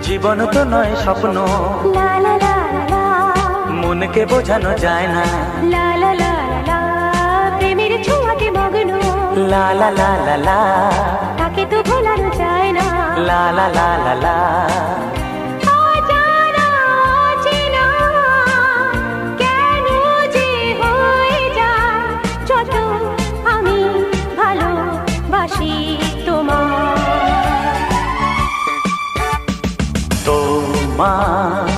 জীবন তো নয় স্বপ্ন, লা লা লা লা মনকে বোঝানো যায় না। লা লা লা লা প্রেমের ছোঁয়াতে মগ্ন, লা লা লা লা লা, তাকে তো ভোলানো যায় না। লা লা লা লা লা, অজানা অচেনা কেন যে হয়ে যায়, যত আমি ভালোবাসি তোমায়। তোমার